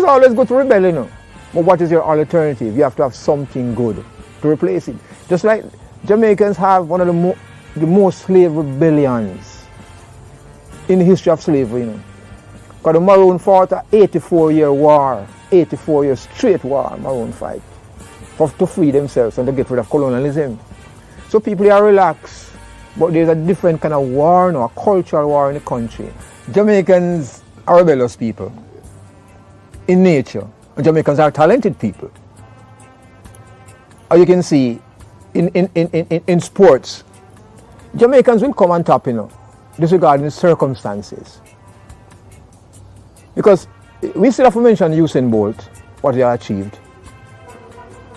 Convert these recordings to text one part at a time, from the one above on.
always go to rebel, you know. But what is your alternative? You have to have something good to replace it. Just like Jamaicans have one of the most slave rebellions in the history of slavery, you know. Because the Maroon fought an 84-year war, 84-year straight war, Maroon fight, to free themselves and to get rid of colonialism. So people are relaxed, but there's a different kind of war now, a cultural war in the country. Jamaicans are rebellious people in nature, and Jamaicans are talented people. As you can see in sports, Jamaicans will come on top, you know, disregarding the circumstances. Because we still have to mention Usain Bolt, what he achieved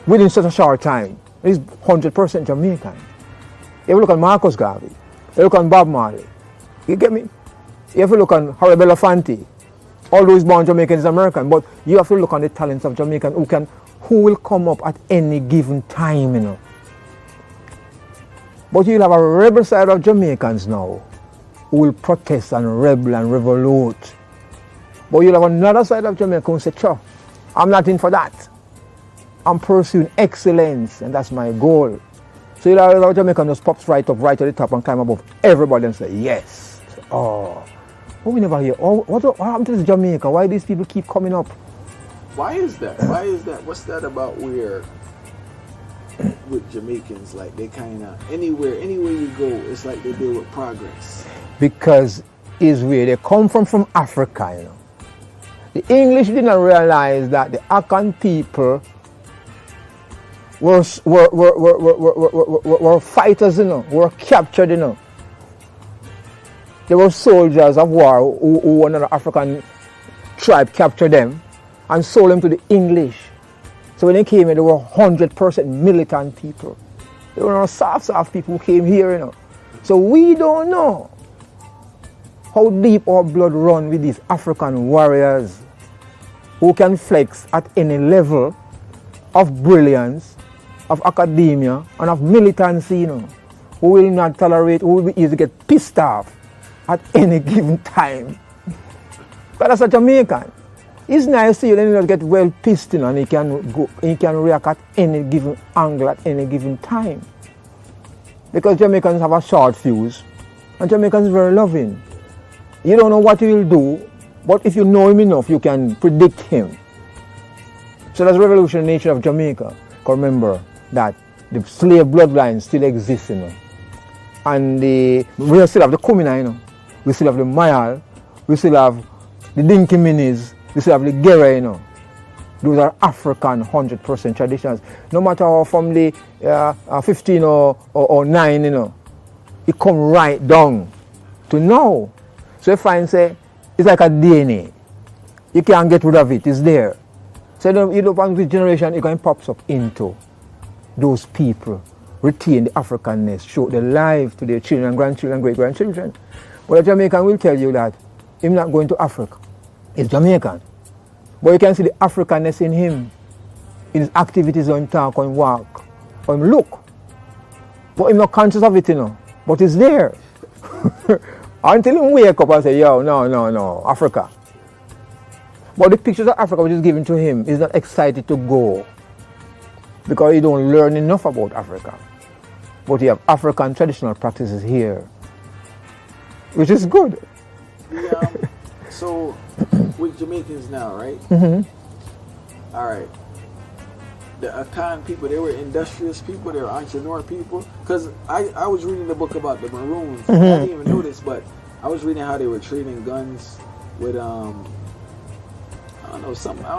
within such a short time. He's 100% Jamaican. You look at Marcus Garvey, you look at Bob Marley, you get me? You have to look at Harry Belafonte, although he's born Jamaican, he's American, but you have to look at the talents of Jamaican who will come up at any given time, you know. But you'll have a rebel side of Jamaicans now who will protest and rebel and revolute. But you'll have another side of Jamaica who will say, sure, I'm not in for that. I'm pursuing excellence, and that's my goal. So you'll have a Jamaican just pops right up, right to the top and climb above everybody and say, yes. Oh, but we never hear, oh, what happened to this Jamaica? Why these people keep coming up? Why is that? Why is that? What's that about where with Jamaicans, like they kind of, anywhere you go, it's like they deal with progress? Because is where they come from Africa, you know. The English didn't realize that the Akan people were fighters, you know, were captured, you know. They were soldiers of war who another African tribe captured them and sold them to the English. So when they came here, they were 100% militant people. They were not soft people who came here, you know. So we don't know how deep our blood runs with these African warriors who can flex at any level of brilliance, of academia, and of militancy, you know, who will not tolerate, who will be easy to get pissed off at any given time. But as a Jamaican, it's nice to you then you get well pissed, you know, and he can react at any given angle at any given time. Because Jamaicans have a short fuse, and Jamaicans are very loving. You don't know what he will do, but if you know him enough, you can predict him. So that's the revolutionary nature of Jamaica. Remember that the slave bloodline still exists, you know. And we still have the Kumina, you know. We still have the Mayal. We still have the Dinky Minis. We still have the Gere, you know. Those are African 100% traditions. No matter how from the 15 or 9, you know, it come right down to now. So you find, say, it's like a DNA. You can't get rid of it, it's there. So you look on the generation, it can pops up into those people, retain the Africanness, show their life to their children, grandchildren, great-grandchildren. But a Jamaican will tell you that he's not going to Africa. He's Jamaican. But you can see the Africanness in him, in his activities, on talk, on walk, on look. But he's not conscious of it, you know. But it's there. Until he wake up and say, yo, no, Africa. But the pictures of Africa which is given to him, he's not excited to go. Because he don't learn enough about Africa. But you have African traditional practices here, which is good. Yeah. So, with Jamaicans now, right? Mm-hmm. All right. The Akan people, they were industrious people, they were entrepreneur people. Because I was reading the book about the Maroons. Mm-hmm. I didn't even know this, but I was reading how they were trading guns with, I don't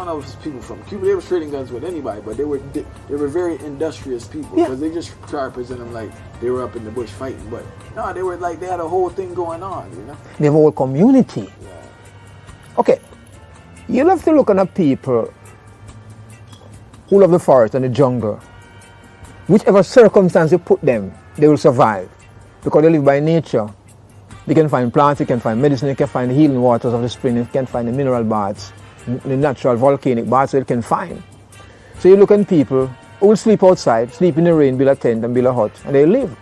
know if it's people from Cuba. They were trading guns with anybody, but they were very industrious people. Because they just try to present them like they were up in the bush fighting. But no, they were like, they had a whole thing going on, you know? They have a whole community. Yeah. Okay, you'll have to look at people who love the forest and the jungle. Whichever circumstance you put them, they will survive. Because they live by nature. They can find plants, they can find medicine, they can find the healing waters of the spring, they can find the mineral baths, the natural volcanic baths they can find. So you look at people who will sleep outside, sleep in the rain, build a tent and build a hut, and they live.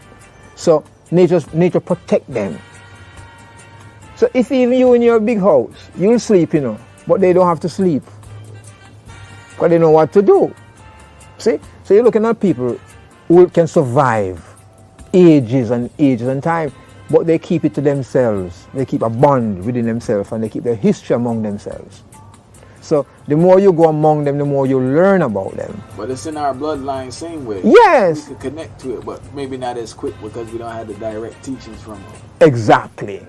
So nature protect them. So if even you in your big house, you'll sleep, you know, but they don't have to sleep. because they know what to do. See? So you're looking at people who can survive ages and time, but they keep it to themselves. They keep a bond within themselves and they keep their history among themselves. So the more you go among them, the more you learn about them. But it's in our bloodline same way. Yes. We can connect to it, but maybe not as quick because we don't have the direct teachings from them. Exactly.